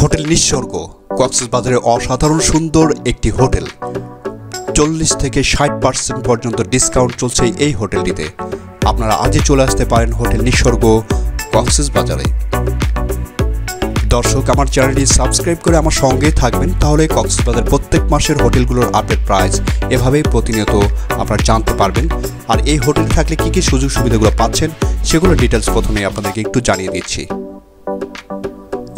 Hotel নিঃস্বর্গ কক্সবাজারে অসাধারণ সুন্দর একটি হোটেল। 40 থেকে 60% পর্যন্ত ডিসকাউন্ট চলছে এই হোটেলটিতে। আপনারা আজই চলে আসতে পারেন হোটেল নিঃস্বর্গ কক্সবাজারে। দর্শক, আমার চ্যানেলটি সাবস্ক্রাইব করে আমার সঙ্গেই থাকবেন, তাহলে কক্সবাজার প্রত্যেক মাসের হোটেলগুলোর আপডেট প্রাইস এভাবেই প্রতিনিয়ত আপনারা জানতে পারবেন। আর এই হোটেল থাকলে কী কী সুযোগ সুবিধাগুলো পাচ্ছেন সেগুলো ডিটেলস প্রথমেই আপনাদেরকে একটু জানিয়ে দিচ্ছি।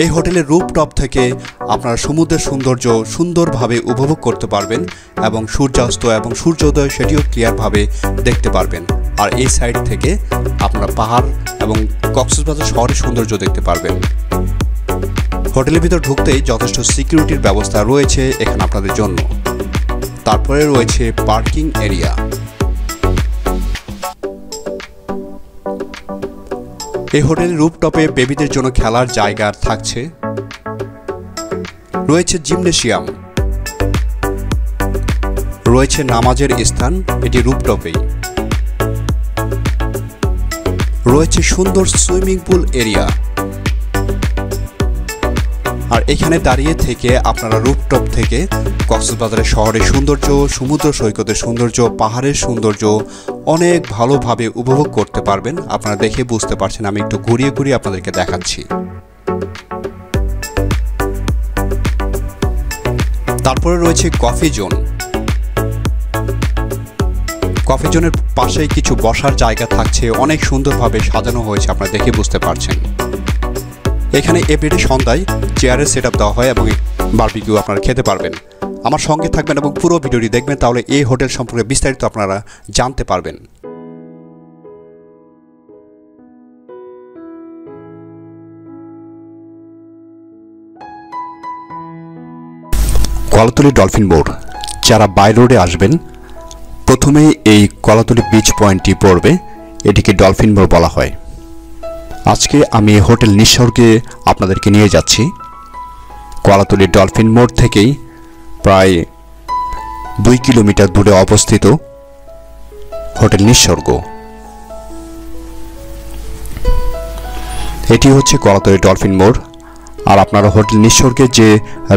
এই হোটেলের রুফটপ থেকে আপনারা সমুদ্রের সৌন্দর্য সুন্দরভাবে উপভোগ করতে পারবেন এবং সূর্যাস্ত এবং সূর্যোদয় সেটিও ক্লিয়ারভাবে দেখতে পারবেন। আর এই সাইড থেকে আপনারা পাহাড় এবং কক্সবাজার শহরের সৌন্দর্য দেখতে পারবেন। হোটেলের ভিতর ঢুকতেই যথেষ্ট সিকিউরিটির ব্যবস্থা রয়েছে এখানে আপনাদের জন্য। তারপরে রয়েছে পার্কিং এরিয়া। এই হোটেলের রুফটপে বেবিদের জন্য খেলার জায়গা থাকছে, রয়েছে জিমনেশিয়াম, রয়েছে নামাজের স্থান এটি রুফটপেই, রয়েছে সুন্দর সুইমিং পুল এরিয়া। আর এখানে দাঁড়িয়ে থেকে আপনারা রুফটপ থেকে কক্সবাজারের শহরের সৌন্দর্য, সমুদ্র সৈকতের সৌন্দর্য, পাহাড়ের সৌন্দর্য অনেক ভালোভাবে উপভোগ করতে পারবেন। আপনারা দেখে বুঝতে পারছেন, আমি একটু ঘুরিয়ে ঘুরিয়ে আপনাদেরকে দেখাচ্ছি। তারপরে রয়েছে কফি জোন। কফি জোনের পাশেই কিছু বসার জায়গা থাকছে, অনেক সুন্দরভাবে সাজানো হয়েছে, আপনারা দেখে বুঝতে পারছেন। এখানে এভরিডে সন্ধ্যায় চেয়ারের সেট আপ দেওয়া হয় এবং বারবিকিউ আপনারা খেতে পারবেন। আমার সঙ্গে থাকবেন এবং পুরো ভিডিওটি দেখবেন, তাহলে এই হোটেল সম্পর্কে বিস্তারিত আপনারা জানতে পারবেন। Kolatoli dolphin board. যারা বাই রোডে আসবেন প্রথমেই এই কলাতলী বিচ পয়েন্টটি পড়বে, এটিকে ডলফিন বোর্ড বলা হয়। আজকে আমি হোটেল নিঃস্বর্গে আপনাদেরকে নিয়ে যাচ্ছি। কলাতলী ডলফিন মোড় থেকেই প্রায় 2 কিলোমিটার দূরে অবস্থিত হোটেল নিঃস্বর্গ। এটি হচ্ছে কলাতলী ডলফিন মোড়। আর আপনারা হোটেল নিঃস্বর্গে যে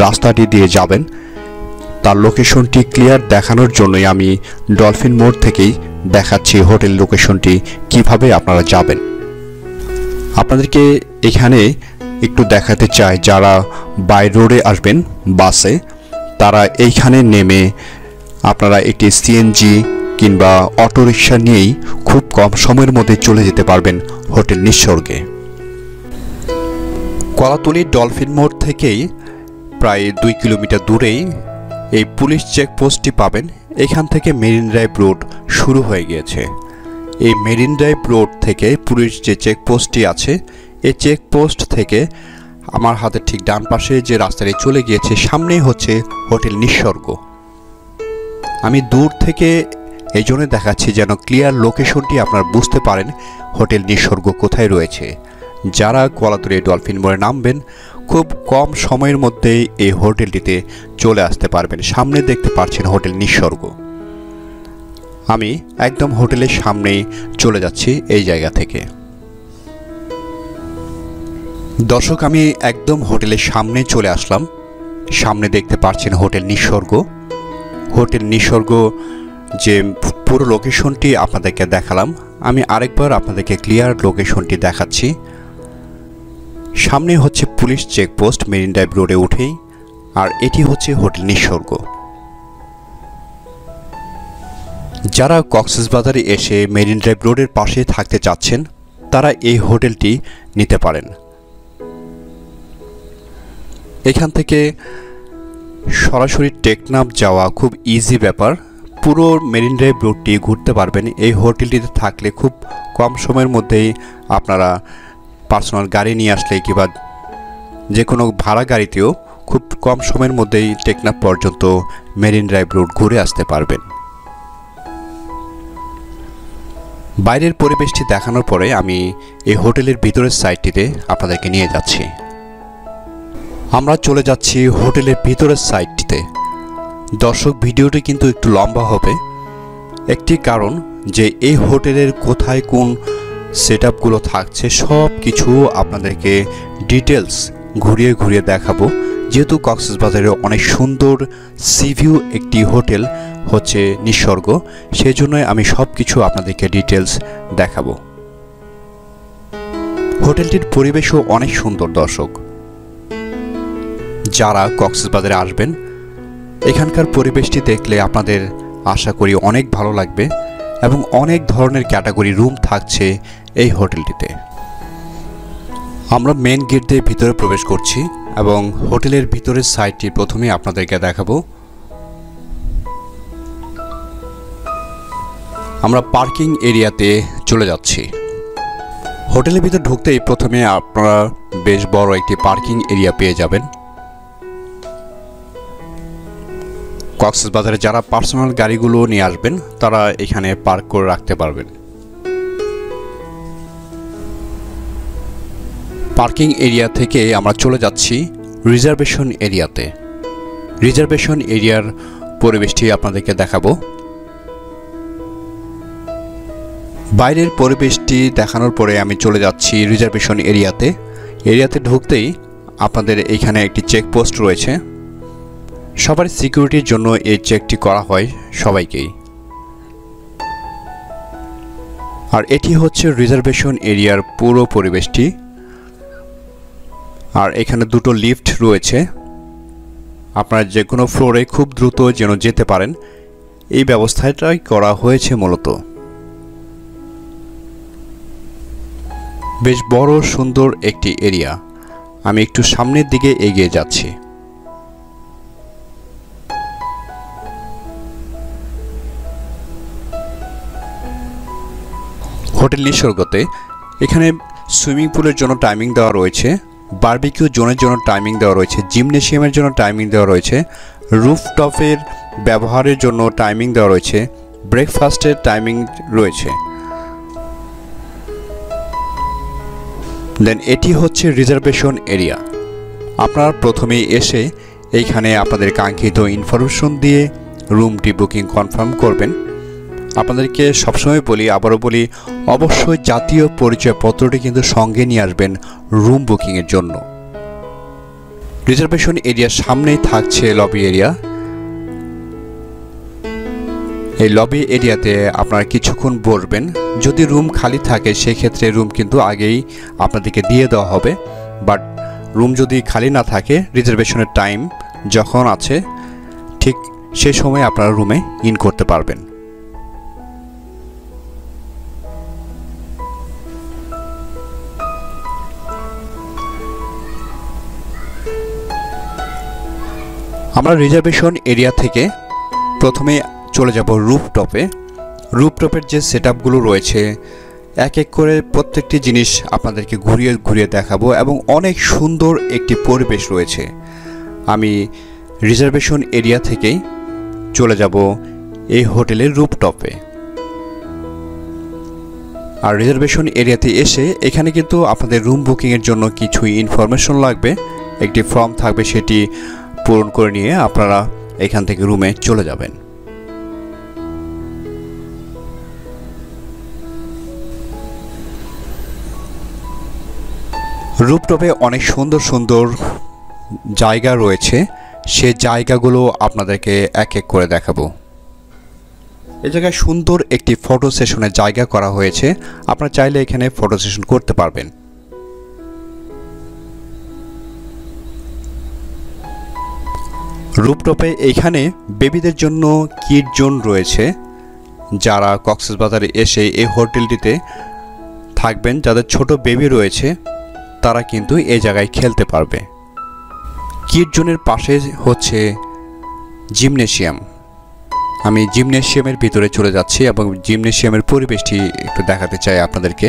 রাস্তাটি দিয়ে যাবেন তার লোকেশনটি ক্লিয়ার দেখানোর জন্যই আমি ডলফিন মোড় থেকেই দেখাচ্ছি হোটেল লোকেশনটি কিভাবে আপনারা যাবেন। আপনাদেরকে এখানে একটু দেখাতে চাই, যারা বাই রোডে আসবেন বাসে, তারা এইখানে নেমে আপনারা একটি সিএনজি কিংবা অটোরিকশা নিয়েই খুব কম সময়ের মধ্যে চলে যেতে পারবেন হোটেল নিঃস্বর্গে। কলাতলী ডলফিন মোড় থেকেই প্রায় 2 কিলোমিটার দূরেই এই পুলিশ চেকপোস্টটি পাবেন। এখান থেকে মেরিন ড্রাইভ রোড শুরু হয়ে গিয়েছে। এই মেরিন ড্রাইভ রোড থেকে পুলিশ যে চেকপোস্টটি আছে, এই চেকপোস্ট থেকে আমার হাতের ঠিক ডান পাশে যে রাস্তাটি চলে গিয়েছে সামনেই হচ্ছে হোটেল নিঃস্বর্গ। আমি দূর থেকে এই জন্য দেখাচ্ছি যেন ক্লিয়ার লোকেশনটি আপনারা বুঝতে পারেন হোটেল নিঃস্বর্গ কোথায় রয়েছে। যারা কলাতলী ডলফিন মোড়ে নামবেন খুব কম সময়ের মধ্যেই এই হোটেলটিতে চলে আসতে পারবেন। সামনে দেখতে পাচ্ছেন হোটেল নিঃস্বর্গ। আমি একদম হোটেলের সামনেই চলে যাচ্ছি এই জায়গা থেকে। দর্শক, আমি একদম হোটেলের সামনে চলে আসলাম। সামনে দেখতে পাচ্ছেন হোটেল নিঃস্বর্গ। হোটেল নিঃস্বর্গ যে পুরো লোকেশনটি আপনাদেরকে দেখালাম, আমি আরেকবার আপনাদেরকে ক্লিয়ার লোকেশনটি দেখাচ্ছি। সামনে হচ্ছে পুলিশ চেকপোস্ট মেরিন ড্রাইভ রোডে উঠেই, আর এটি হচ্ছে হোটেল নিঃস্বর্গ। যারা কক্সবাজারে এসে মেরিন ড্রাইভ রোডের পাশে থাকতে চাচ্ছেন তারা এই হোটেলটি নিতে পারেন। এখান থেকে সরাসরি টেকনাফ যাওয়া খুব ইজি ব্যাপার। পুরো মেরিন ড্রাইভ রোডটি ঘুরতে পারবেন এই হোটেলটিতে থাকলে। খুব কম সময়ের মধ্যেই আপনারা পার্সোনাল গাড়ি নিয়ে আসলে কিংবা যে কোনো ভাড়া গাড়িতেও খুব কম সময়ের মধ্যেই টেকনাফ পর্যন্ত মেরিন ড্রাইভ রোড ঘুরে আসতে পারবেন। বাইরের পরিবেশটি দেখানোর পরে আমি এই হোটেলের ভিতরের সাইডটিতে আপনাদেরকে নিয়ে যাচ্ছি। আমরা চলে যাচ্ছি হোটেলের ভিতরের সাইডটিতে। দর্শক, ভিডিওটি কিন্তু একটু লম্বা হবে, একটি কারণ যে এই হোটেলের কোথায় কোন সেটআপগুলো থাকছে সব কিছু আপনাদেরকে ডিটেলস ঘুরিয়ে ঘুরিয়ে দেখাবো। যেহেতু কক্সবাজারে অনেক সুন্দর সি ভিউ একটি হোটেল হচ্ছে নিসর্গ, সেজন্যই আমি সব কিছু আপনাদেরকে ডিটেলস দেখাবো। হোটেলটির পরিবেশও অনেক সুন্দর দর্শক। যারা কক্সবাজারে আসবেন এখানকার পরিবেশটি দেখলে আপনাদের আশা করি অনেক ভালো লাগবে এবং অনেক ধরনের ক্যাটাগরি রুম থাকছে এই হোটেলটিতে। আমরা মেন গেট দিয়ে ভিতরে প্রবেশ করছি এবং হোটেলের ভিতরের সাইডটি প্রথমে আপনাদেরকে দেখাবো। আমরা পার্কিং এরিয়াতে চলে যাচ্ছি। হোটেলের ভিতর ঢুকতেই প্রথমে আপনারা বেশ বড় একটি পার্কিং এরিয়া পেয়ে যাবেন। কক্সবাজারে যারা পার্সোনাল গাড়িগুলো নিয়ে আসবেন তারা এখানে পার্ক করে রাখতে পারবেন। পার্কিং এরিয়া থেকে আমরা চলে যাচ্ছি রিজার্ভেশন এরিয়াতে। রিজার্ভেশন এরিয়ার পরিবেশটি আপনাদেরকে দেখাবো। বাইরের পরিবেশটি দেখানোর পরে আমি চলে যাচ্ছি রিজার্ভেশন এরিয়াতে। এরিয়াতে ঢুকতেই আপনাদের এখানে একটি চেকপোস্ট রয়েছে। সবার সিকিউরিটির জন্য এই চেকটি করা হয় সবাইকেই। আর এটি হচ্ছে রিজার্ভেশন এরিয়ার পুরো পরিবেশটি। আর এখানে দুটো লিফট রয়েছে, আপনারা যে কোনো ফ্লোরে খুব দ্রুত যেন যেতে পারেন এই ব্যবস্থাটাই করা হয়েছে মূলত। বেশ বড় সুন্দর একটি এরিয়া। আমি একটু সামনের দিকে এগিয়ে যাচ্ছি। হোটেল নিসর্গতে এখানে সুইমিং পুলের জন্য টাইমিং দেওয়া রয়েছে, বারবিকিউ জোনের জন্য টাইমিং দেওয়া রয়েছে, জিমনেশিয়ামের জন্য টাইমিং দেওয়া রয়েছে, রুফটপের ব্যবহারের জন্য টাইমিং দেওয়া রয়েছে, ব্রেকফাস্টের টাইমিং রয়েছে। দেন এটি হচ্ছে রিজার্ভেশন এরিয়া। আপনারা প্রথমেই এসে এইখানে আপনাদের কাঙ্ক্ষিত ইনফরমেশন দিয়ে রুমটি বুকিং কনফার্ম করবেন। আপনাদেরকে সবসময় বলি, আবারও বলি, অবশ্যই জাতীয় পরিচয়পত্রটি কিন্তু সঙ্গে নিয়ে আসবেন রুম বুকিংয়ের জন্য। রিজার্ভেশন এরিয়ার সামনেই থাকছে লবি এরিয়া। এই লবি এরিয়াতে আপনারা কিছুক্ষণ বসবেন। যদি রুম খালি থাকে সেক্ষেত্রে রুম কিন্তু আগেই আপনাদেরকে দিয়ে দেওয়া হবে, বাট রুম যদি খালি না থাকে রিজার্ভেশনের টাইম যখন আছে ঠিক সে সময় আপনারা রুমে ইন করতে পারবেন। আমরা রিজার্ভেশন এরিয়া থেকে প্রথমে চলে যাব রুফটপে। রুফটপের যে সেটআপগুলো রয়েছে এক এক করে প্রত্যেকটি জিনিস আপনাদেরকে ঘুরিয়ে ঘুরিয়ে দেখাবো এবং অনেক সুন্দর একটি পরিবেশ রয়েছে। আমি রিজার্ভেশন এরিয়া থেকেই চলে যাব এই হোটেলের রুফটপে। আর রিজার্ভেশন এরিয়াতে এসে এখানে কিন্তু আপনাদের রুম বুকিংয়ের জন্য কিছু ইনফরমেশন লাগবে, একটি ফর্ম থাকবে, সেটি পূরণ করে নিয়ে আপনারা এখান থেকে রুমে চলে যাবেন। রুফটপে অনেক সুন্দর সুন্দর জায়গা রয়েছে, সে জায়গাগুলো আপনাদেরকে এক এক করে দেখাবো। এই জায়গায় সুন্দর একটি ফটো সেশনের জায়গা করা হয়েছে, আপনারা চাইলে এখানে ফটো সেশন করতে পারবেন। রুফটপে এইখানে বেবিদের জন্য কিড জোন রয়েছে। যারা কক্সবাজারে এসে এই হোটেলটিতে থাকবেন, যাদের ছোট বেবি রয়েছে তারা কিন্তু এই জায়গায় খেলতে পারবে। কিড জোনের পাশে হচ্ছে জিমনেশিয়াম। আমি জিমনেশিয়ামের ভিতরে চলে যাচ্ছি এবং জিমনেশিয়ামের পরিবেশটি একটু দেখাতে চাই আপনাদেরকে।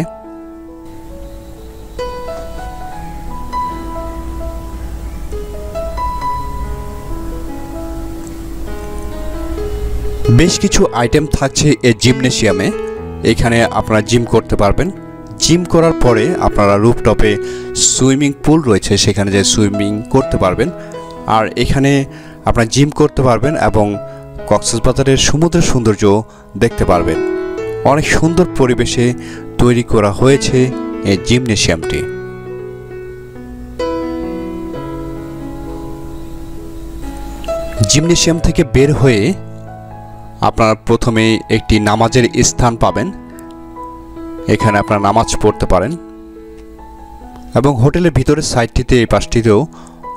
বেশ কিছু আইটেম থাকছে এই জিমনেশিয়ামে। এখানে আপনারা জিম করতে পারবেন। জিম করার পরে আপনারা রুফটপে সুইমিং পুল রয়েছে, সেখানে যে সুইমিং করতে পারবেন। আর এখানে আপনারা জিম করতে পারবেন এবং কক্সবাজারের সমুদ্রের সৌন্দর্য দেখতে পারবেন। অনেক সুন্দর পরিবেশে তৈরি করা হয়েছে এই জিমনেশিয়ামটি। জিমনেশিয়াম থেকে বের হয়ে আপনারা প্রথমে একটি নামাজের স্থান পাবেন। এখানে আপনারা নামাজ পড়তে পারেন এবং হোটেলের ভিতরের সাইডটিতে এই পাশটিতেও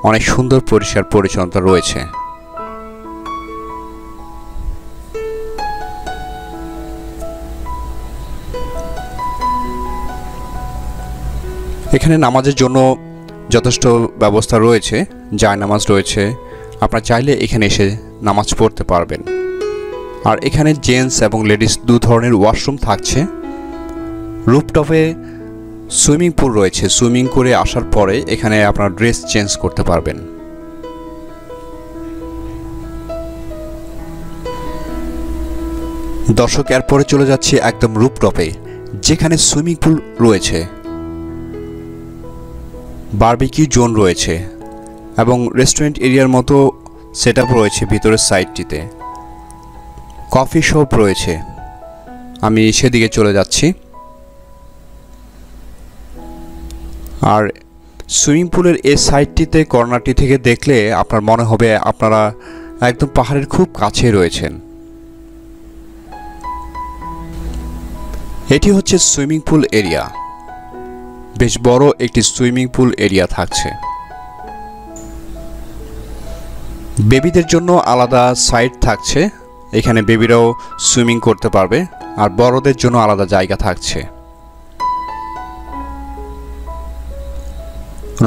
অনেক সুন্দর পরিষ্কার পরিচ্ছন্নতা রয়েছে। এখানে নামাজের জন্য যথেষ্ট ব্যবস্থা রয়েছে, জায়নামাজ রয়েছে, আপনারা চাইলে এখানে এসে নামাজ পড়তে পারবেন। আর এখানে জেন্টস এবং লেডিস দু ধরনের ওয়াশরুম থাকছে। রুফটপে সুইমিং পুল রয়েছে, সুইমিং করে আসার পরে এখানে আপনারা ড্রেস চেঞ্জ করতে পারবেন। দর্শক, এরপরে চলে যাচ্ছে একদম রুফটপে, যেখানে সুইমিং পুল রয়েছে, বারবিকিউ জোন রয়েছে এবং রেস্টুরেন্ট এরিয়ার মতো সেটআপ রয়েছে ভিতরের সাইডটিতে। কফি শপ রয়েছে, আমি সেদিকে চলে যাচ্ছি। আর সুইমিং পুলের এই সাইডটিতে কর্নারটি থেকে দেখলে আপনার মনে হবে আপনারা একদম পাহাড়ের খুব কাছে রয়েছেন। এটি হচ্ছে সুইমিং পুল এরিয়া, বেশ বড় একটি সুইমিং পুল এরিয়া থাকছে। বেবিদের জন্য আলাদা সাইড থাকছে, এখানে বেবিরাও সুইমিং করতে পারবে, আর বড়দের জন্য আলাদা জায়গা থাকছে।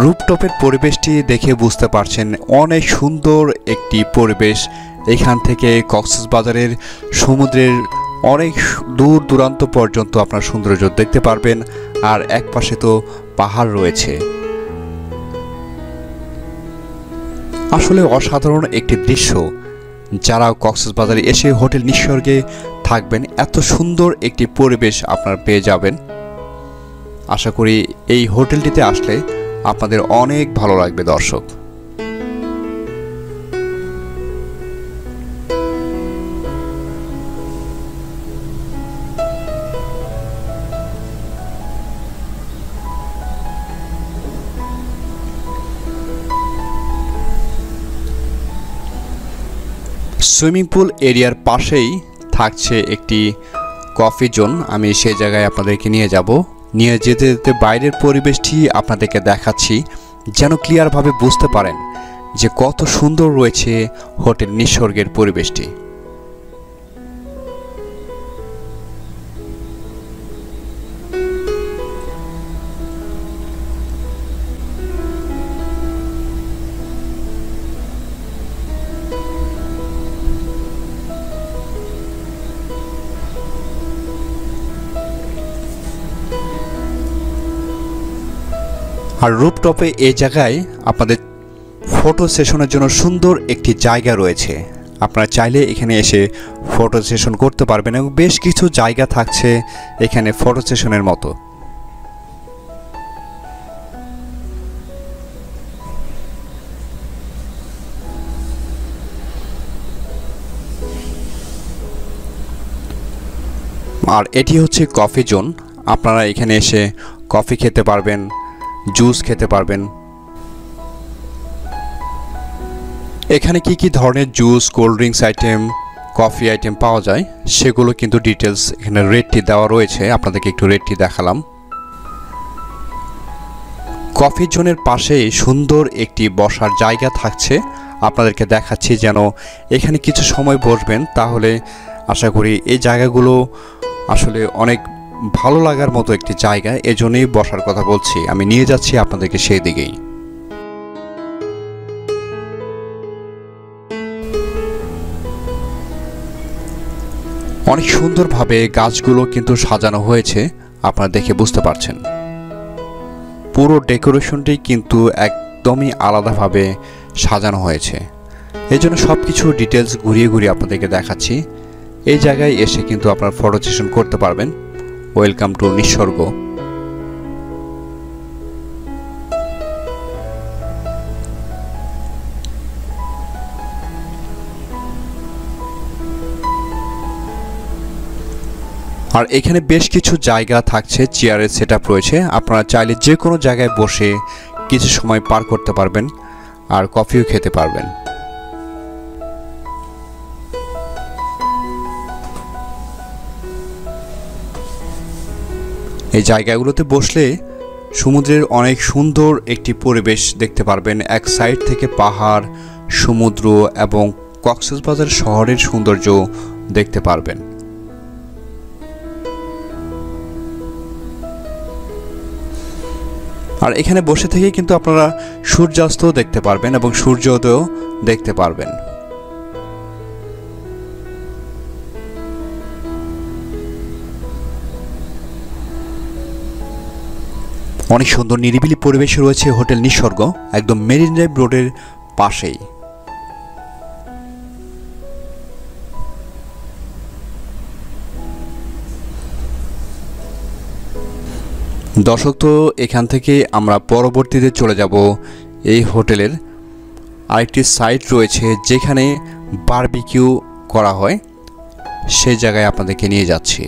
রুফটপের পরিবেশটি দেখে বুঝতে পারছেন অনেক সুন্দর একটি পরিবেশ। এখান থেকে কক্সবাজারের সমুদ্রের অনেক দূর দূরান্ত পর্যন্ত আপনার সৌন্দর্য দেখতে পারবেন। আর এক পাশে তো পাহাড় রয়েছে, আসলে অসাধারণ একটি দৃশ্য। যারা কক্সবাজারে এসে হোটেল নিসর্গে থাকবেন, এত সুন্দর একটি পরিবেশ আপনারা পেয়ে যাবেন। আশা করি এই হোটেলটিতে আসলে আপনাদের অনেক ভালো লাগবে দর্শক। সুইমিং পুল এরিয়ার পাশেই থাকছে একটি কফি জোন, আমি সেই জায়গায় আপনাদেরকে নিয়ে যাব। নিয়ে যেতে যেতে বাইরের পরিবেশটি আপনাদেরকে দেখাচ্ছি, যেন ক্লিয়ারভাবে বুঝতে পারেন যে কত সুন্দর রয়েছে হোটেল নিসর্গের পরিবেশটি। আর রুফটপে এই জায়গায় আপনাদের ফটো সেশনের জন্য সুন্দর একটি জায়গা রয়েছে, আপনারা চাইলে এখানে এসে ফটো সেশন করতে পারবেন এবং বেশ কিছু জায়গা থাকছে এখানে ফটো সেশনের মতো। আর এটি হচ্ছে কফি জোন, আপনারা এখানে এসে কফি খেতে পারবেন, জুস খেতে পারবেন। এখানে কি কি ধরনের juice, cold drinks item, coffee item পাওয়া যায় সেগুলো কিন্তু ডিটেলস এখানে রেটটি দেওয়া রয়েছে, আপনাদেরকে একটু রেটটি দেখালাম। কফি জোনের পাশেই সুন্দর একটি বসার জায়গা থাকছে, আপনাদেরকে দেখাচ্ছি। যেন এখানে কিছু সময় বসবেন, তাহলে আশা করি এই জায়গাগুলো আসলে অনেক ভালো লাগার মতো একটি জায়গা, এজন্যই বসার কথা বলছি। আমি নিয়ে যাচ্ছি আপনাদেরকে সেই দিকেই। অনেক সুন্দরভাবে গাছগুলো কিন্তু সাজানো হয়েছে, আপনারা দেখে বুঝতে পারছেন। পুরো ডেকোরেশনটি কিন্তু একদমই আলাদাভাবে সাজানো হয়েছে, এই জন্য সব কিছু ডিটেলস ঘুরিয়ে ঘুরিয়ে আপনাদেরকে দেখাচ্ছি। এই জায়গায় এসে কিন্তু আপনারা ফটো সেশন করতে পারবেন। ওয়েলকাম টু নিসর্গ। আর এখানে বেশ কিছু জায়গা থাকছে, চেয়ারের সেটআপ রয়েছে, আপনারা চাইলে যে কোনো জায়গায় বসে কিছু সময় পার করতে পারবেন আর কফিও খেতে পারবেন। এই জায়গাগুলোতে বসলে সমুদ্রের অনেক সুন্দর একটি পরিবেশ দেখতে পারবেন। এক সাইড থেকে পাহাড়, সমুদ্র এবং কক্সবাজার শহরের সৌন্দর্য দেখতে পারবেন। আর এখানে বসে থেকে কিন্তু আপনারা সূর্যাস্ত দেখতে পারবেন এবং সূর্যোদয় দেখতে পারবেন। অনেক সুন্দর নিরিবিলি পরিবেশ রয়েছে হোটেল নিসর্গ, একদম মেরিন ড্রাইভ রোডের পাশেই। দর্শক, তো এখান থেকে আমরা পরবর্তীতে চলে যাব এই হোটেলের আরেকটি সাইট রয়েছে যেখানে বারবিকিউ করা হয়, সেই জায়গায় আপনাদেরকে নিয়ে যাচ্ছি।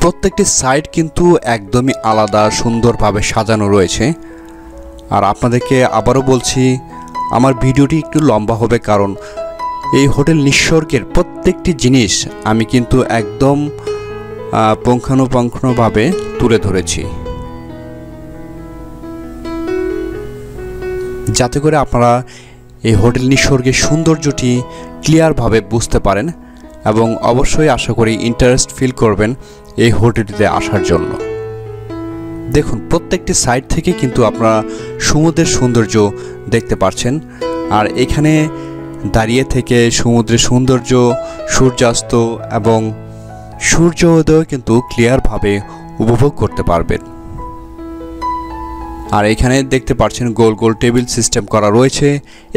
প্রত্যেকটি সাইট কিন্তু একদমই আলাদা, সুন্দরভাবে সাজানো রয়েছে। আর আপনাদেরকে আবারও বলছি, আমার ভিডিওটি একটু লম্বা হবে, কারণ এই হোটেল নিসর্গের প্রত্যেকটি জিনিস আমি কিন্তু একদম পুঙ্খানুপুঙ্খভাবে তুলে ধরেছি, যাতে করে আপনারা এই হোটেল নিসর্গের সৌন্দর্যটি ক্লিয়ারভাবে বুঝতে পারেন এবং অবশ্যই আশা করি ইন্টারেস্ট ফিল করবেন এই হোটেলটিতে আসার জন্য। দেখুন, প্রত্যেকটি সাইড থেকে কিন্তু আপনারা সমুদ্রের সৌন্দর্য দেখতে পাচ্ছেন। আর এখানে দাঁড়িয়ে থেকে সমুদ্রের সৌন্দর্য, সূর্যাস্ত এবং সূর্যোদয় কিন্তু ক্লিয়ারভাবে উপভোগ করতে পারবেন। আর এখানে দেখতে পাচ্ছেন গোল গোল টেবিল সিস্টেম করা রয়েছে।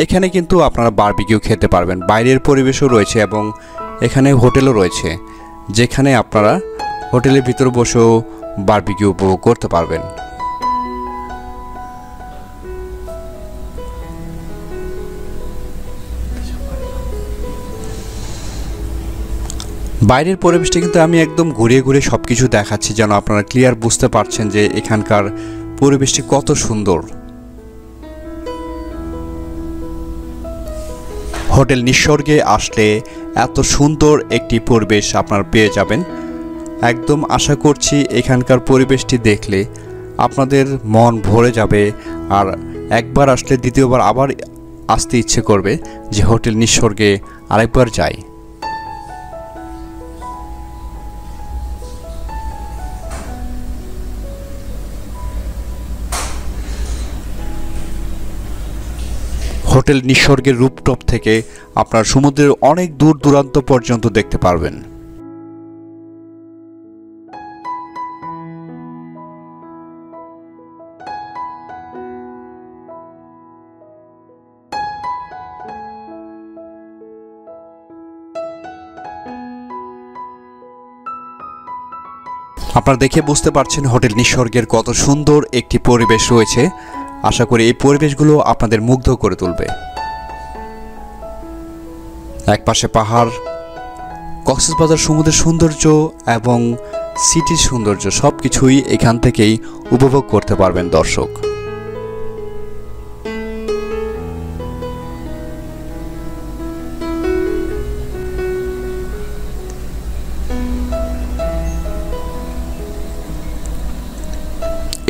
এখানে কিন্তু আপনারা বারবিকিউ খেতে পারবেন। বাইরের পরিবেশও রয়েছে এবং এখানে হোটেলও রয়েছে, যেখানে আপনারা হোটেলের ভিতরে বসেও বারবিকিউ উপভোগ করতে পারবেন। বাইরের পরিবেশটা কিন্তু আমি একদম ঘুরিয়ে ঘুরিয়ে সব কিছু দেখাচ্ছি, যেন আপনারা ক্লিয়ার বুঝতে পারছেন যে এখানকার পরিবেশটি কত সুন্দর। হোটেল নিসর্গে আসলে এত সুন্দর একটি পরিবেশ আপনারা পেয়ে যাবেন। একদম আশা করছি এখানকার পরিবেশটি দেখলে আপনাদের মন ভরে যাবে, আর একবার আসলে দ্বিতীয়বার আবার আসতে ইচ্ছে করবে যে হোটেল নিসর্গে আরেকবার যাই। হোটেল নিসর্গের রুফটপ থেকে আপনার সমুদ্রের অনেক দূর দূরান্ত পর্যন্ত দেখতে পারবেন। আপনারা দেখে বুঝতে পারছেন হোটেল নিসর্গের কত সুন্দর একটি পরিবেশ রয়েছে। আশা করি এই পরিবেশগুলো আপনাদের মুগ্ধ করে তুলবে। একপাশে পাহাড়, কক্সবাজার সমুদ্রের সৌন্দর্য এবং সিটির সৌন্দর্য সবকিছুই এখান থেকেই উপভোগ করতে পারবেন দর্শক।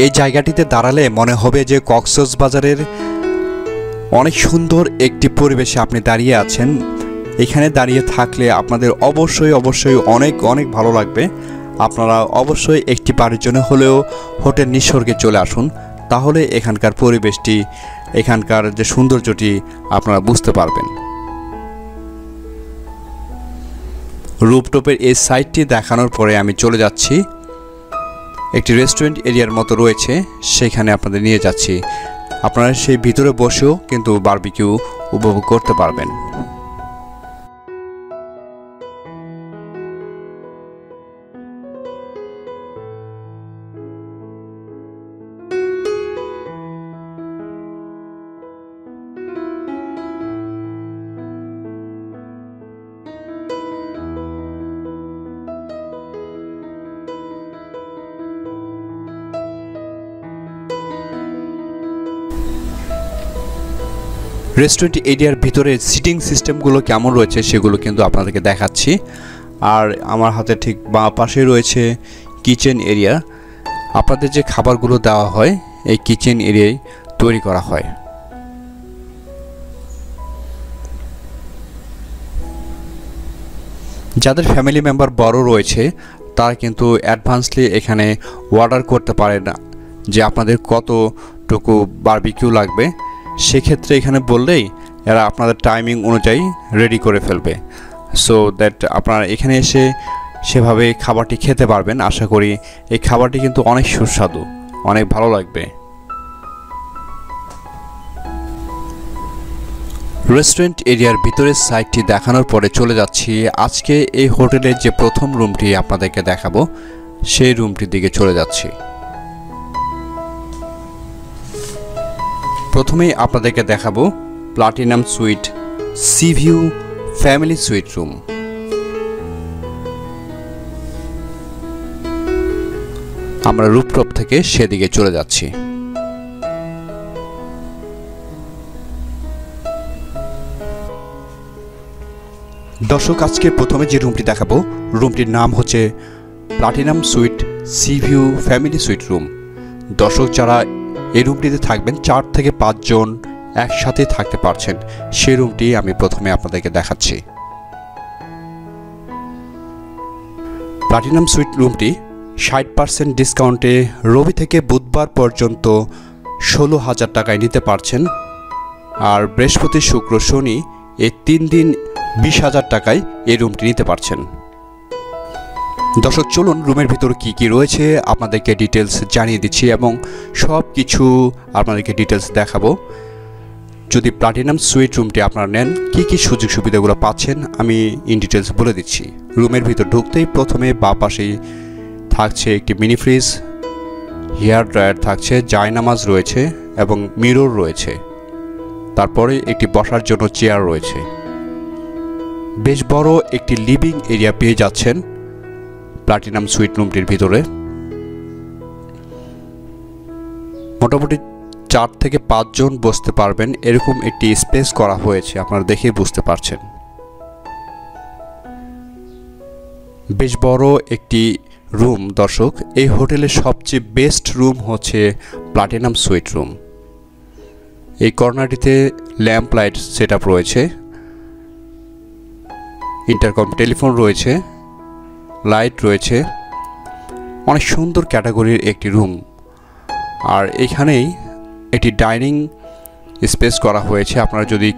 এই জায়গাটিতে দাঁড়ালে মনে হবে যে কক্সবাজারের অনেক সুন্দর একটি পরিবেশে আপনি দাঁড়িয়ে আছেন। এখানে দাঁড়িয়ে থাকলে আপনাদের অবশ্যই অনেক অনেক ভালো লাগবে। আপনারা অবশ্যই একটি বারের জন্য হলেও হোটেল নিসর্গে চলে আসুন, তাহলে এখানকার পরিবেশটি, এখানকার যে সৌন্দর্যটি আপনারা বুঝতে পারবেন। রুফটপের এই সাইটটি দেখানোর পরে আমি চলে যাচ্ছি একটি রেস্টুরেন্ট এরিয়ার মতো রয়েছে, সেখানে আপনাদের নিয়ে যাচ্ছি। আপনারা সেই ভিতরে বসেও কিন্তু বারবিকিউ উপভোগ করতে পারবেন। রেস্টুরেন্ট এরিয়ার ভিতরে সিটিং সিস্টেমগুলো কেমন রয়েছে সেগুলো কিন্তু আপনাদেরকে দেখাচ্ছি। আর আমার হাতে ঠিক বাঁ পাশে রয়েছে কিচেন এরিয়া। আপনাদের যে খাবারগুলো দেওয়া হয় এই কিচেন এরিয়ায় তৈরি করা হয়। যাদের ফ্যামিলি মেম্বার বড় রয়েছে তারা কিন্তু অ্যাডভান্সলি এখানে অর্ডার করতে পারে না যে আপনাদের কতটুকু বারবিকিউ লাগবে। সেক্ষেত্রে এখানে বললেই এরা আপনাদের টাইমিং অনুযায়ী রেডি করে ফেলবে, সো দ্যাট আপনারা এখানে এসে সেভাবে খাবারটি খেতে পারবেন। আশা করি এই খাবারটি কিন্তু অনেক সুস্বাদু, অনেক ভালো লাগবে। রেস্টুরেন্ট এরিয়ার ভিতরের সাইডটি দেখানোর পরে চলে যাচ্ছি আজকে এই হোটেলের যে প্রথম রুমটি আপনাদেরকে দেখাবো সেই রুমটির দিকে চলে যাচ্ছি। প্রথমেই আপনাদেরকে দেখাবো platinum sweet C view family suite room. আমরা রুফটপ থেকে সেদিকে চলে যাচ্ছি। দর্শক, আজকে প্রথমে যে রুমটি দেখাবো রুমটির নাম হচ্ছে platinum sweet C view family suite room. দর্শক, যারা এই রুমটিতে থাকবেন 4 থেকে 5 জন একসাথে থাকতে পারছেন, সেই রুমটি আমি প্রথমে আপনাদেরকে দেখাচ্ছি। প্লাটিনাম সুইট রুমটি 60% ডিসকাউন্টে রবি থেকে বুধবার পর্যন্ত 16,000 টাকায় নিতে পারছেন। আর বৃহস্পতি শুক্র শনি এই 3 দিন 20,000 টাকায় এই রুমটি নিতে পারছেন। দর্শক, চলুন রুমের ভিতর কি কি রয়েছে আপনাদেরকে ডিটেলস জানিয়ে দিচ্ছি এবং সব কিছু আপনাদেরকে ডিটেলস দেখাবো। যদি প্লাটিনাম সুইট রুমটি আপনারা নেন কি কি সুযোগ সুবিধাগুলো পাচ্ছেন আমি ইন ডিটেলস বলে দিচ্ছি। রুমের ভিতর ঢুকতেই প্রথমে বাঁ পাশেই থাকছে একটি মিনি ফ্রিজ, হেয়ার ড্রায়ার থাকছে, জায়নামাজ রয়েছে এবং মিরর রয়েছে। তারপরে একটি বসার জন্য চেয়ার রয়েছে। বেশ বড় একটি লিভিং এরিয়া পেয়ে যাচ্ছেন প্লাটিনাম সুইট রুমটির ভিতরে। মোটামুটি 4 থেকে 5 জন বসতে পারবেন এরকম একটি স্পেস করা হয়েছে, আপনারা দেখে বুঝতে পারছেন। বেশ বড় একটি রুম। দর্শক, এই হোটেলের সবচেয়ে বেস্ট রুম হচ্ছে প্লাটিনাম সুইট রুম। এই কর্নারটিতে ল্যাম্প লাইট সেট আপ রয়েছে, ইন্টারকম টেলিফোন রয়েছে, লাইট রয়েছে, অনেক সুন্দর ক্যাটাগরির একটি রুম। আর এখানেই একটি ডাইনিং স্পেস করা হয়েছে। আপনারা যদি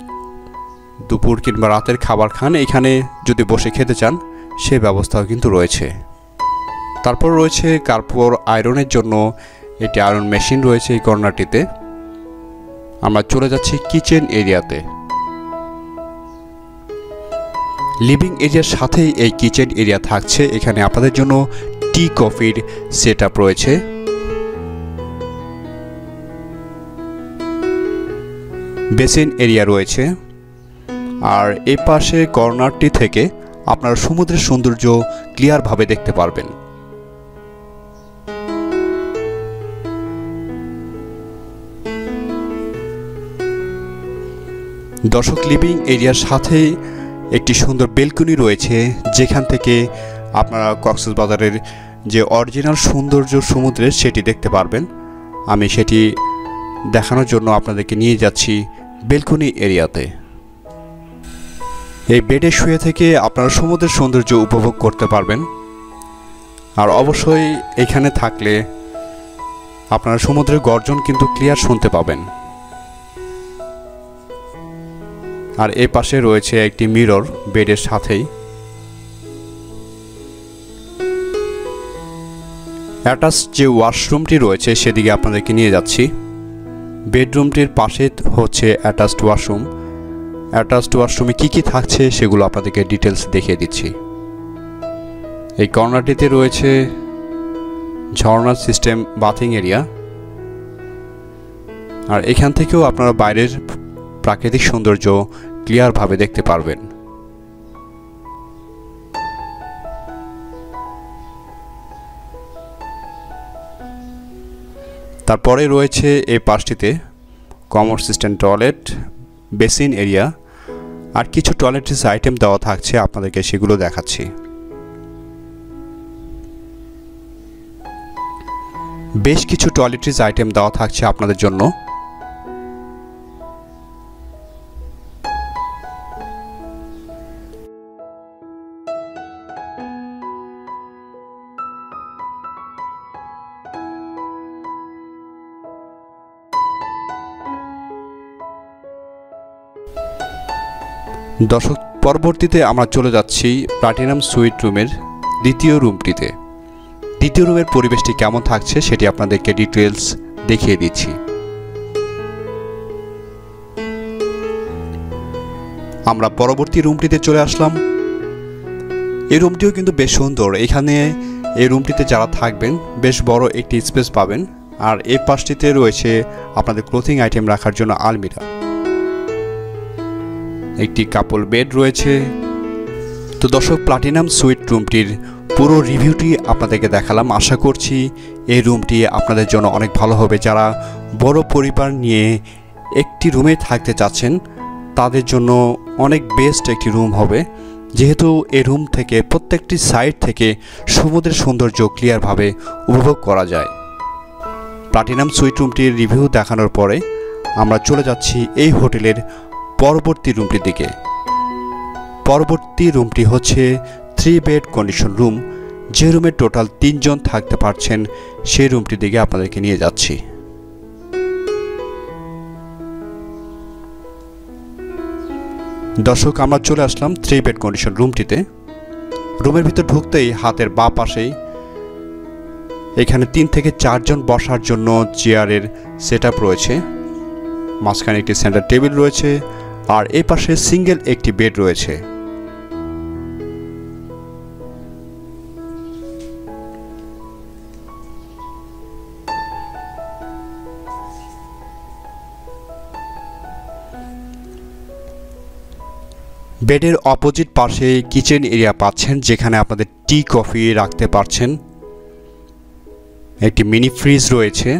দুপুর কিংবা রাতের খাবার খান এখানে যদি বসে খেতে চান সেই ব্যবস্থাও কিন্তু রয়েছে। তারপর রয়েছে কাপড় আয়রনের জন্য একটি আয়রন মেশিন রয়েছে এই কর্নারটিতে। আমরা চলে যাচ্ছি কিচেন এরিয়াতে। লিভিং এরিয়ার সাথেই এই কিচেন এরিয়া থাকছে। এখানে আপনাদের জন্য টি কফির সেট আপ রয়েছে। বেসিন এরিয়া রয়েছে। আর এই পাশে কর্নারটি থেকে আপনারা সমুদ্রের সৌন্দর্য ক্লিয়ারভাবে দেখতে পারবেন। দর্শক, লিভিং এরিয়ার সাথেই একটি সুন্দর বেলকনি রয়েছে যেখান থেকে আপনারা কক্সবাজারের যে অরিজিনাল সৌন্দর্য সমুদ্রের সেটি দেখতে পারবেন। আমি সেটি দেখানোর জন্য আপনাদেরকে নিয়ে যাচ্ছি বেলকনি এরিয়াতে। এই বেডে শুয়ে থেকে আপনারা সমুদ্রের সৌন্দর্য উপভোগ করতে পারবেন। আর অবশ্যই এখানে থাকলে আপনারা সমুদ্রের গর্জন কিন্তু ক্লিয়ার শুনতে পাবেন। আর এই পাশে রয়েছে একটি মিরর বেডের সাথেই। অ্যাটাচ যে ওয়াশরুমটি রয়েছে সেদিকে আপনাদেরকে নিয়ে যাচ্ছি। বেডরুমটির পাশে হচ্ছে অ্যাটাচড ওয়াশরুম। অ্যাটাচড ওয়াশরুমে কী কী থাকছে সেগুলো আপনাদেরকে ডিটেলস দেখিয়ে দিচ্ছি। এই কর্নারটিতে রয়েছে ঝর্ণার সিস্টেম বাথিং এরিয়া। আর এখান থেকেও আপনারা বাইরের প্রাকৃতিক সৌন্দর্য ক্লিয়ারভাবে দেখতে পারবেন। তারপরে রয়েছে এই পাশটিতে common system toilet, basin area আর কিছু টয়লেট্রিজ আইটেম দেওয়া থাকছে, আপনাদেরকে সেগুলো দেখাচ্ছি। বেশ কিছু টয়লেট্রিজ আইটেম দেওয়া থাকছে আপনাদের জন্য। দর্শক, পরবর্তীতে আমরা চলে যাচ্ছি প্লাটিনাম সুইট রুমের দ্বিতীয় রুমটিতে। দ্বিতীয় রুমের পরিবেশটি কেমন থাকছে সেটি আপনাদেরকে ডিটেলস দেখিয়ে দিচ্ছি। আমরা পরবর্তী রুমটিতে চলে আসলাম। এই রুমটিও কিন্তু বেশ সুন্দর। এখানে এই রুমটিতে যারা থাকবেন বেশ বড় একটি স্পেস পাবেন, আর এই পাশটিতে রয়েছে আপনাদের ক্লোথিং আইটেম রাখার জন্য আলমিরা। একটি কাপল বেড রয়েছে। তো দর্শক, প্লাটিনাম সুইট রুমটির পুরো রিভিউটি আপনাদেরকে দেখালাম। আশা করছি এই রুমটি আপনাদের জন্য অনেক ভালো হবে। যারা বড় পরিবার নিয়ে একটি রুমে থাকতে চাচ্ছেন তাদের জন্য অনেক বেস্ট একটি রুম হবে, যেহেতু এই রুম থেকে প্রত্যেকটি সাইড থেকে সমুদ্রের সৌন্দর্য ক্লিয়ারভাবে উপভোগ করা যায়। প্লাটিনাম সুইট রুমটির রিভিউ দেখানোর পরে আমরা চলে যাচ্ছি এই হোটেলের পরবর্তী রুমটির দিকে। পরবর্তী রুমটি হচ্ছে 3 বেড কন্ডিশন রুম, যে রুমে টোটাল 3 জন থাকতে পারছেন সেই রুমটির দিকে আপনাদেরকে নিয়ে যাচ্ছি। দর্শক, আমরা চলে আসলাম 3 বেড কন্ডিশন রুমটিতে। রুমের ভিতর ঢুকতেই হাতের বাঁ পাশেই এখানে 3 থেকে 4 জন বসার জন্য চেয়ারের সেটআপ রয়েছে। মাঝখানে একটি সেন্টার টেবিল রয়েছে, আর এই পাশে সিঙ্গেল একটি বেড রয়েছে। বেডের অপোজিট পাশে কিচেন এরিয়া পাচ্ছেন, যেখানে আপনাদের টি কফি রাখতে পারছেন। একটি মিনি ফ্রিজ রয়েছে,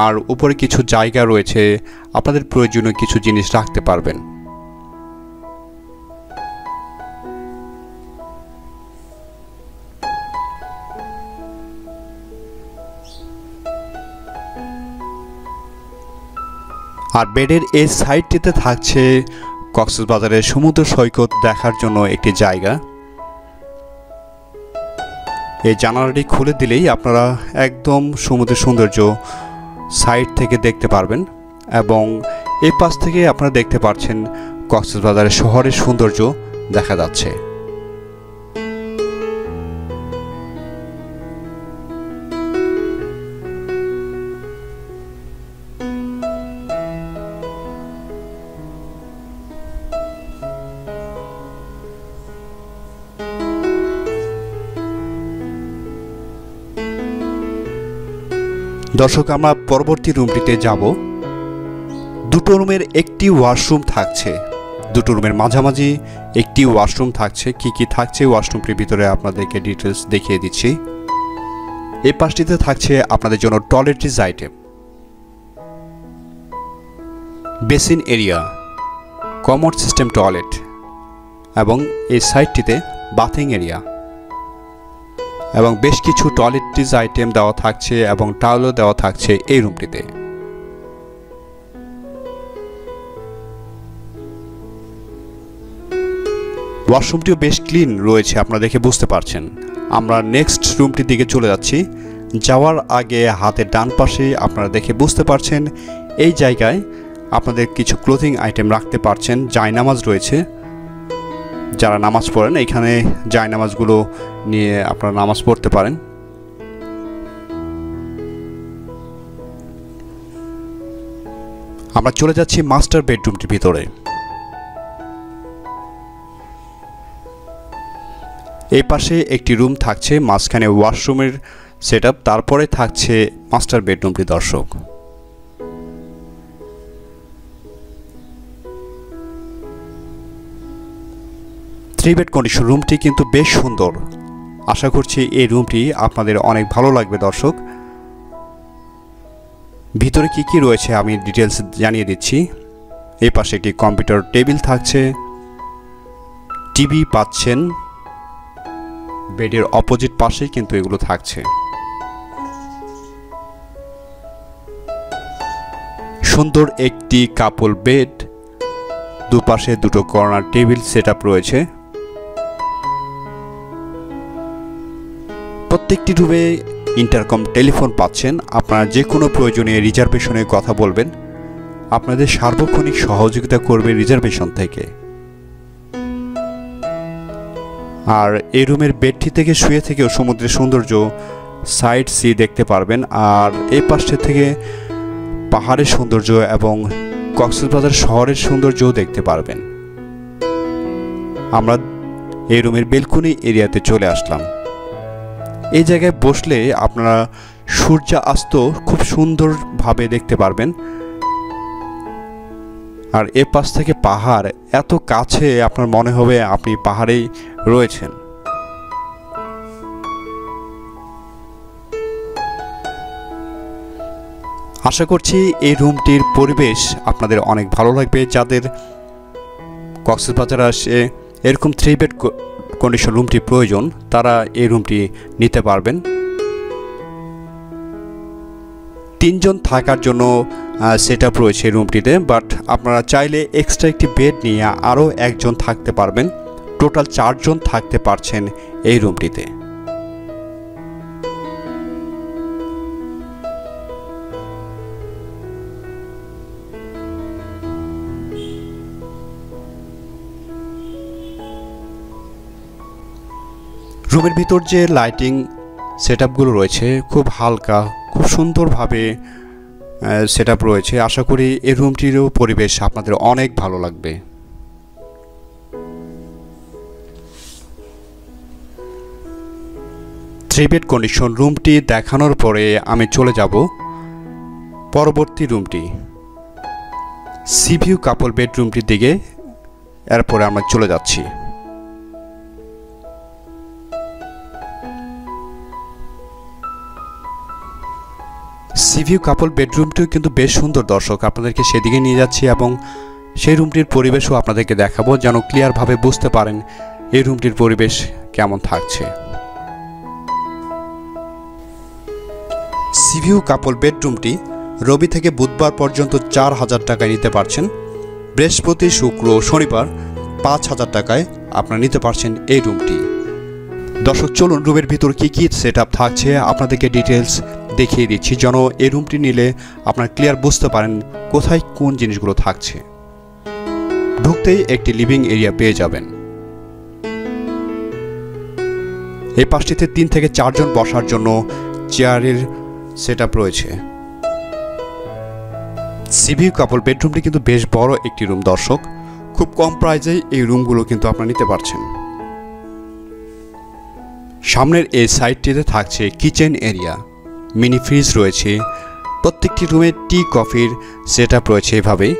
আর উপরে কিছু জায়গা রয়েছে, আপনাদের প্রয়োজনীয় কিছু জিনিস রাখতে পারবেন। আর বেডের এই সাইডটিতে থাকছে কক্সবাজারের সমুদ্র সৈকত দেখার জন্য একটি জায়গা। এই জানালাটি খুলে দিলেই আপনারা একদম সমুদ্রের সৌন্দর্য সাইড থেকে দেখতে পারবেন, এবং এই পাশ থেকে আপনারা দেখতে পাচ্ছেন কক্সবাজারের শহরের সৌন্দর্য দেখা যাচ্ছে। দর্শক, আমরা পরবর্তী রুমটিতে যাব। দুটো রুমের একটি ওয়াশরুম থাকছে, দুটো রুমের মাঝামাঝি একটি ওয়াশরুম থাকছে। কি কি থাকছে ওয়াশরুমটির ভিতরে আপনাদেরকে ডিটেলস দেখিয়ে দিচ্ছি। এই পাশটিতে থাকছে আপনাদের জন্য toiletries item, basin area, commode system toilet, এবং এই সাইডটিতে বাথিং এরিয়া, এবং বেশ কিছু টয়লেট্রিজ আইটেম দেওয়া থাকছে এবং টাওয়েলও দেওয়া থাকছে এই রুমটিতে। ওয়াশরুমটিও বেশ ক্লিন রয়েছে, আপনারা দেখে বুঝতে পারছেন। আমরা নেক্সট রুমটির দিকে চলে যাচ্ছি। যাওয়ার আগে হাতের ডান পাশে আপনারা দেখে বুঝতে পারছেন এই জায়গায় আপনাদের কিছু ক্লোথিং আইটেম রাখতে পারছেন। জায়নামাজ রয়েছে, যারা নামাজ পড়েন এখানে জায়নামাজগুলো নিয়ে আপনারা নামাজ পড়তে পারেন। আমরা চলে যাচ্ছি মাস্টার বেডরুমটির ভিতরে। এই পাশে একটি রুম থাকছে, মাঝখানে ওয়াশরুমের সেটআপ, তারপরে থাকছে মাস্টার বেডরুমটি। দর্শক, 3 বেড কন্ডিশন রুমটি কিন্তু বেশ সুন্দর। আশা করছি এই রুমটি আপনাদের অনেক ভালো লাগবে। দর্শক, ভিতরে কি কি রয়েছে আমি ডিটেলস জানিয়ে দিচ্ছি। এই পাশে একটি কম্পিউটার টেবিল থাকছে, টিভি পাচ্ছেন। বেডের অপোজিট পাশেই কিন্তু এগুলো থাকছে। সুন্দর একটি কাপল বেড, দুপাশে দুটো কর্নার টেবিল সেটআপ রয়েছে। প্রত্যেকটি রুমে ইন্টারকম টেলিফোন পাচ্ছেন। আপনারা যে কোনো প্রয়োজনীয় রিজার্ভেশনে কথা বলবেন, আপনাদের সার্বক্ষণিক সহযোগিতা করবে রিজার্ভেশন থেকে। আর এই রুমের বেডটি থেকে শুয়ে থেকেও সমুদ্রের সৌন্দর্য সাইড সি দেখতে পারবেন। আর এই পাশে থেকে পাহাড়ের সৌন্দর্য এবং কক্সবাজার শহরের সৌন্দর্যও দেখতে পারবেন। আমরা এই রুমের বেলকনি এরিয়াতে চলে আসলাম। এই জায়গায় বসলে আপনারা সূর্যাস্ত খুব সুন্দরভাবে দেখতে পারবেন। আর এ পাশ থেকে পাহাড় এত কাছে, আপনার মনে হবে আপনি পাহাড়েই রয়েছেন। আশা করছি এই রুমটির পরিবেশ আপনাদের অনেক ভালো লাগবে। যাদের কক্সবাজারে আসে এরকম 3 বেড কন্ডিশন রুমটি প্রয়োজন, তারা এই রুমটি নিতে পারবেন। 3 জন থাকার জন্য সেটআপ রয়েছে রুমটিতে, বাট আপনারা চাইলে এক্সট্রা একটি বেড নিয়ে আরও 1 জন থাকতে পারবেন। টোটাল 4 জন থাকতে পারছেন এই রুমটিতে। রুমের ভিতর যে লাইটিং সেটআপগুলো রয়েছে খুব হালকা, খুব সুন্দরভাবে সেটআপ রয়েছে। আশা করি এই রুমটিরও পরিবেশ আপনাদের অনেক ভালো লাগবে। থ্রি বেড কন্ডিশন রুমটি দেখানোর পরে আমি চলে যাব পরবর্তী রুমটি, সি ভিউ কাপল বেডরুমটির দিকে। এরপরে আমরা চলে যাচ্ছি। সি ভিউ কাপল বেডরুমটিও কিন্তু বেশ সুন্দর দর্শক, আপনাদেরকে সেদিকে নিয়ে যাচ্ছি এবং সেই রুমটির পরিবেশও আপনাদেরকে দেখাবো, যেন ক্লিয়ারভাবে বুঝতে পারেন এই রুমটির পরিবেশ কেমন থাকছে। সি ভিউ কাপল বেডরুমটি রবি থেকে বুধবার পর্যন্ত 4000 টাকায় নিতে পারছেন। বৃহস্পতি, শুক্র, শনিবার 5000 টাকায় আপনারা নিতে পারছেন এই রুমটি। দর্শক চলুন রুমের ভিতর কি কি সেটআপ থাকছে আপনাদেরকে ডিটেলস দেখিয়ে দিচ্ছি, যেন এই রুমটি নিলে আপনারা ক্লিয়ার বুঝতে পারেন কোথায় কোন জিনিসগুলো থাকছে। ঢুকতেই একটি লিভিং এরিয়া পেয়ে যাবেন। এই পাশটিতে 3 থেকে 4 জন বসার জন্য চেয়ারের সেটআপ রয়েছে। সি ভিউ কাপল বেডরুমটি কিন্তু বেশ বড় একটি রুম দর্শক, খুব কম প্রাইসে এই রুমগুলো কিন্তু আপনারা নিতে পারছেন। সামনের এই সাইডটিতে থাকছে কিচেন এরিয়া, মিনি ফ্রিজ রয়েছে। প্রত্যেকটি রুমে টি কফির সেটআপ রয়েছে এভাবেই।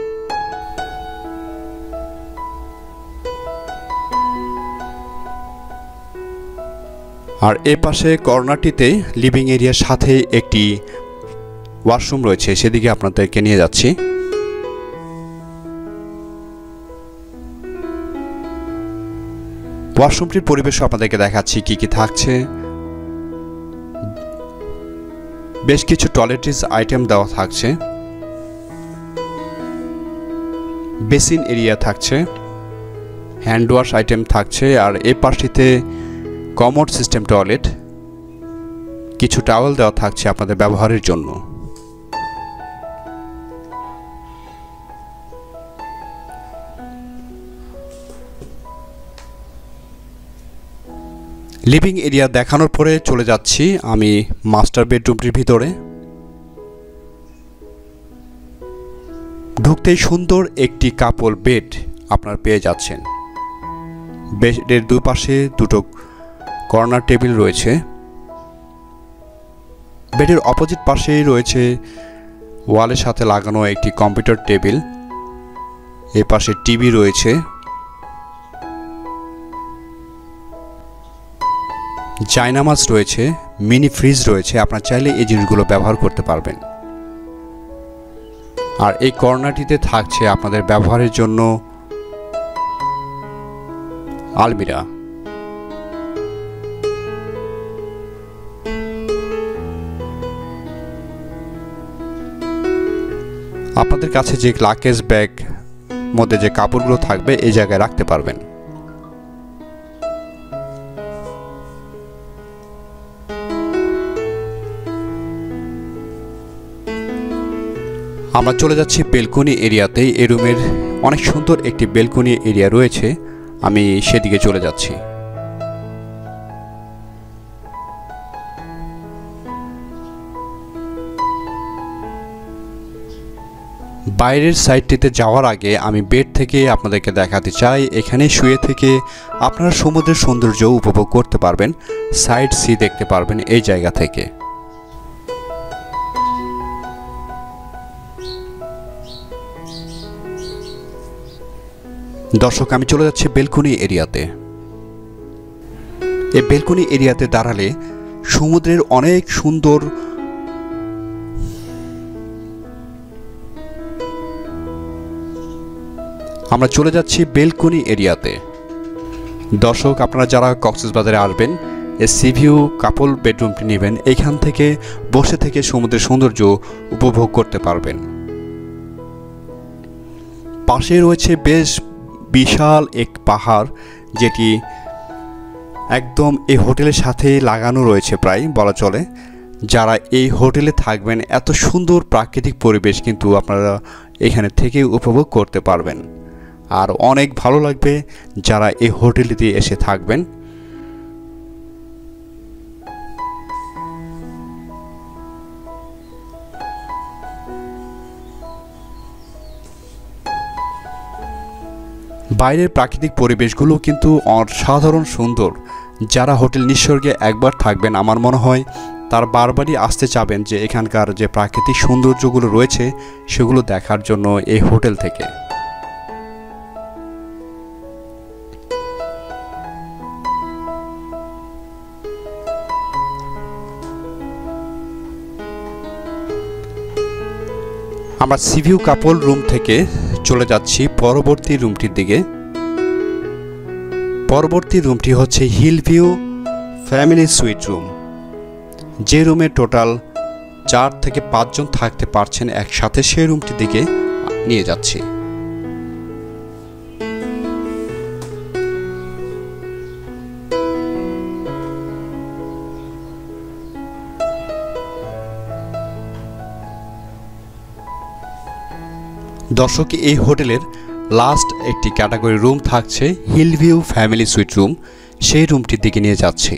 আর এ পাশে কর্নারটিতে লিভিং এরিয়ার সাথে একটি ওয়াশরুম রয়েছে, সেদিকে আপনাদেরকে নিয়ে যাচ্ছি। ওয়াশরুমটির পরিবেশও আপনাদেরকে দেখাচ্ছি কি কি থাকছে। বেশ কিছু টয়লেট্রিজ আইটেম দেওয়া থাকছে, বেসিন এরিয়া থাকছে, হ্যান্ড ওয়াশ আইটেম থাকছে। আর এই পাশটিতে কমোড সিস্টেম টয়লেট, কিছু টাওয়েল দেওয়া থাকছে আপনাদের ব্যবহারের জন্য। লিভিং এরিয়া দেখানোর পরে চলে যাচ্ছি আমি মাস্টার বেডরুমটির ভিতরে। ঢুকতেই সুন্দর একটি কাপল বেড আপনারা পেয়ে যাচ্ছেন। বেডের দুই পাশে দুটো কর্নার টেবিল রয়েছে। বেডের অপোজিট পাশেই রয়েছে ওয়ালের সাথে লাগানো একটি কম্পিউটার টেবিল। এই পাশে টিভি রয়েছে, জায়নামাজ রয়েছে, মিনি ফ্রিজ রয়েছে। আপনারা চাইলে এই জিনিসগুলো ব্যবহার করতে পারবেন। আর এই কর্নারটিতে থাকছে আপনাদের ব্যবহারের জন্য আলমিরা। আপনাদের কাছে যে লাগেজ ব্যাগ মধ্যে যে কাপড়গুলো থাকবে এই জায়গায় রাখতে পারবেন। আমরা চলে যাচ্ছি বেলকনি এরিয়াতে। এই রুমের অনেক সুন্দর একটি বেলকনি এরিয়া রয়েছে, আমি সেদিকে চলে যাচ্ছি। বাইরের সাইডটিতে যাওয়ার আগে আমি বেড থেকে আপনাদেরকে দেখাতে চাই, এখানে শুয়ে থেকে আপনারা সমুদ্রের সৌন্দর্য উপভোগ করতে পারবেন, সাইড সি দেখতে পারবেন এই জায়গা থেকে। দর্শক, আমি চলে যাচ্ছি বেলকনি এরিয়াতে। এই বেলকনি এরিয়াতে দাঁড়ালে সমুদ্রের অনেক সুন্দর আমরা চলে যাচ্ছি বেলকনি এরিয়াতে। দর্শক, আপনারা যারা কক্সবাজারে আসবেন এই সিভিউ কাপল বেডরুমটি নেবেন, এখান থেকে বসে থেকে সমুদ্রের সৌন্দর্য উপভোগ করতে পারবেন। পাশে রয়েছে বেশ বিশাল এক পাহাড়, যেটি একদম এই হোটেলের সাথে লাগানো রয়েছে প্রায় বলা চলে। যারা এই হোটেলে থাকবেন এত সুন্দর প্রাকৃতিক পরিবেশ কিন্তু আপনারা এখানে থেকে উপভোগ করতে পারবেন, আর অনেক ভালো লাগবে যারা এই হোটেলটিতে এসে থাকবেন। বাইরের প্রাকৃতিক পরিবেশগুলো কিন্তু অসাধারণ সুন্দর। যারা হোটেল নিসর্গে একবার থাকবেন আমার মনে হয় তার বারবারই আসতে চাবেন, যে এখানকার যে প্রাকৃতিক সৌন্দর্যগুলো রয়েছে সেগুলো দেখার জন্য এই হোটেল থেকে। আমরা সিভিউ কাপল রুম থেকে চলে যাচ্ছি পরবর্তী রুমটির দিকে। পরবর্তী রুমটি হচ্ছে hill view family suite room, যে রুমে টোটাল 4 থেকে 5 জন থাকতে পারছেন একসাথে, সেই রুমটির দিকে নিয়ে যাচ্ছি। দর্শক, এই হোটেলের লাস্ট একটি ক্যাটাগরি রুম থাকছে hill view family suite room, সেই রুমটির দিকে নিয়ে যাচ্ছি।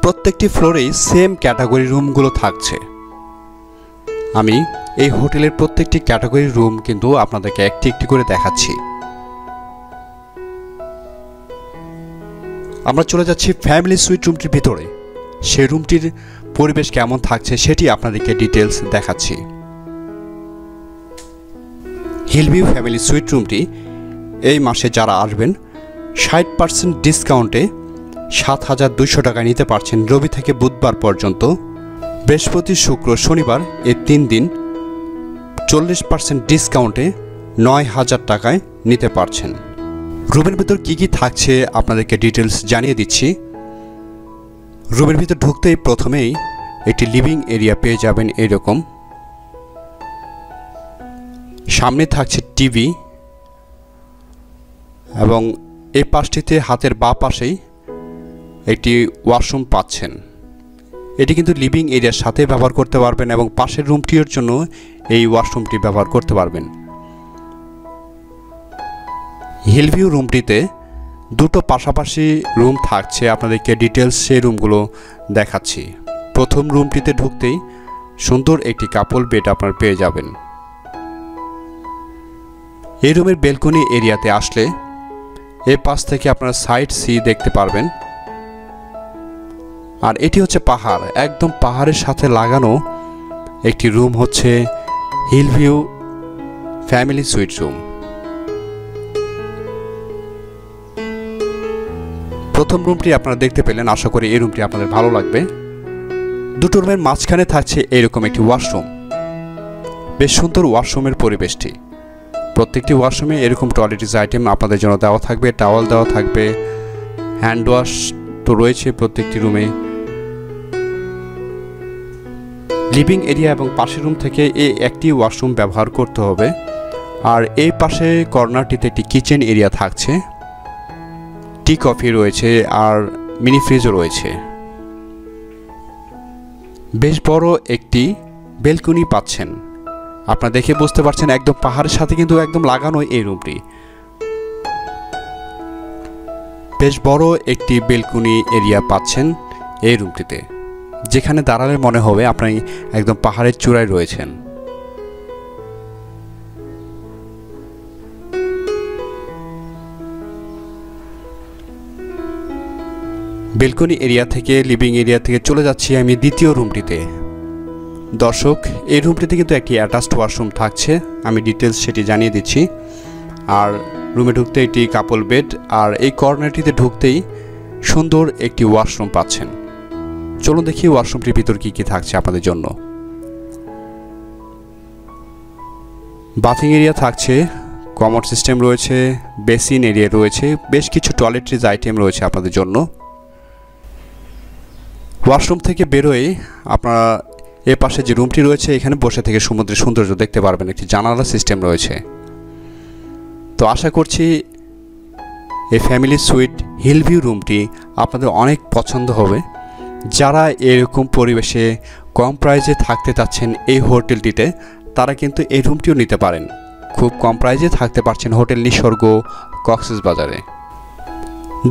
প্রত্যেকটি ফ্লোরেই সেম ক্যাটাগরি রুমগুলো থাকছে। আমি এই হোটেলের প্রত্যেকটি ক্যাটাগরি রুম কিন্তু আপনাদেরকে একটি একটি করে দেখাচ্ছি। আমরা চলে যাচ্ছি ফ্যামিলি সুইট রুমটির ভিতরে, সেই রুমটির পরিবেশ কেমন থাকছে সেটি আপনাদেরকে ডিটেলস দেখাচ্ছি। হিলভিউ ফ্যামিলি সুইট রুমটি এই মাসে যারা আসবেন 60% ডিসকাউন্টে 7,200 টাকা নিতে পারছেন রবি থেকে বুধবার পর্যন্ত। বৃহস্পতি, শুক্র, শনিবার এই 3 দিন 40% ডিসকাউন্টে 9,000 টাকায় নিতে পারছেন। রুমের ভিতর কী কী থাকছে আপনাদেরকে ডিটেলস জানিয়ে দিচ্ছি। রুমের ভিতর ঢুকতেই প্রথমেই একটি লিভিং এরিয়া পেয়ে যাবেন এরকম। সামনে থাকছে টিভি এবং এই পাশটিতে হাতের বাঁ পাশেই একটি ওয়াশরুম পাচ্ছেন। এটি কিন্তু লিভিং এরিয়ার সাথে ব্যবহার করতে পারবেন এবং পাশের রুমটির জন্য এই ওয়াশরুমটি ব্যবহার করতে পারবেন। হিলভিউ রুমটিতে দুটো পাশাপাশি রুম থাকছে, আপনাদেরকে ডিটেলস সেই রুমগুলো দেখাচ্ছি। প্রথম রুমটিতে ঢুকতেই সুন্দর একটি কাপল বেড আপনারা পেয়ে যাবেন। এই রুমের বেলকনি এরিয়াতে আসলে এই পাশ থেকে আপনারা সাইড সি দেখতে পারবেন। আর এটি হচ্ছে পাহাড়, একদম পাহাড়ের সাথে লাগানো একটি রুম হচ্ছে হিলভিউ ফ্যামিলি সুইট রুম। প্রথম রুমটি আপনারা দেখতে পেলেন, আশা করি এই রুমটি আপনাদের ভালো লাগবে। দুটো রুমের মাঝখানে থাকছে এরকম একটি ওয়াশরুম। বেশ সুন্দর ওয়াশরুমের পরিবেশটি। প্রত্যেকটি ওয়াশরুমে এরকম টয়লেটিস আইটেম আপনাদের জন্য দেওয়া থাকবে, টাওয়াল দেওয়া থাকবে, হ্যান্ড ওয়াশ তো রয়েছে প্রত্যেকটি রুমে। লিভিং এরিয়া এবং পাশের রুম থেকে এই একটি ওয়াশরুম ব্যবহার করতে হবে। আর এই পাশে কর্নারটিতে একটি কিচেন এরিয়া থাকছে, টি কফি রয়েছে আর মিনি ফ্রিজও রয়েছে। বেশ বড় একটি বেলকনি পাচ্ছেন, আপনারা দেখে বুঝতে পারছেন একদম পাহাড়ের সাথে কিন্তু একদম লাগানো এই রুমটি। বেশ বড় একটি বেলকনি এরিয়া পাচ্ছেন এই রুমটিতে, যেখানে দাঁড়ালে মনে হবে আপনি একদম পাহাড়ের চূড়ায় রয়েছেন। বেলকনি এরিয়া থেকে লিভিং এরিয়া থেকে চলে যাচ্ছি আমি দ্বিতীয় রুমটিতে। দর্শক, এই রুমটিতে কিন্তু একটি অ্যাটাচড ওয়াশরুম থাকছে, আমি ডিটেলস সেটি জানিয়ে দিচ্ছি। আর রুমে ঢুকতে একটি কাপল বেড, আর এই কর্নারটিতে ঢুকতেই সুন্দর একটি ওয়াশরুম পাচ্ছেন। চলুন দেখি ওয়াশরুমটির ভিতর কি কি থাকছে আপনাদের জন্য। বাথিং এরিয়া থাকছে, কমোড সিস্টেম রয়েছে, বেসিন এরিয়া রয়েছে, বেশ কিছু টয়লেট্রিজ আইটেম রয়েছে আপনাদের জন্য। ওয়াশরুম থেকে বেরোয় আপনারা এ পাশে যে রুমটি রয়েছে এখানে বসে থেকে সমুদ্রের সৌন্দর্য দেখতে পারবেন, একটি জানালা সিস্টেম রয়েছে। তো আশা করছি এই ফ্যামিলি সুইট হিল ভিউ রুমটি আপনাদের অনেক পছন্দ হবে। যারা এরকম পরিবেশে কম প্রাইজে থাকতে চাচ্ছেন এই হোটেলটিতে, তারা কিন্তু এই রুমটিও নিতে পারেন। খুব কম প্রাইজে থাকতে পারছেন হোটেল নিসর্গ কক্সবাজারে।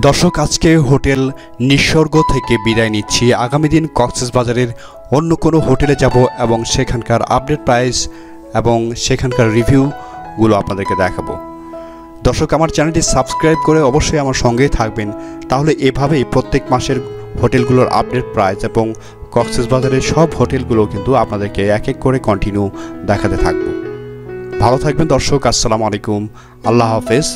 দর্শক, আজকে হোটেল নিসর্গ থেকে বিদায় নিচ্ছি। আগামী দিন কক্সবাজারের অন্য কোনো হোটেলে যাব এবং সেখানকার আপডেট প্রাইস এবং সেখানকার রিভিউগুলো আপনাদেরকে দেখাবো। দর্শক, আমার চ্যানেলটি সাবস্ক্রাইব করে অবশ্যই আমার সঙ্গেই থাকবেন, তাহলে এভাবেই প্রত্যেক মাসের হোটেলগুলোর আপডেট প্রাইস এবং কক্সবাজারের সব হোটেলগুলো কিন্তু আপনাদেরকে এক এক করে কন্টিনিউ দেখাতে থাকবো। ভালো থাকবেন দর্শক, আসসালামু আলাইকুম, আল্লাহ হাফেজ।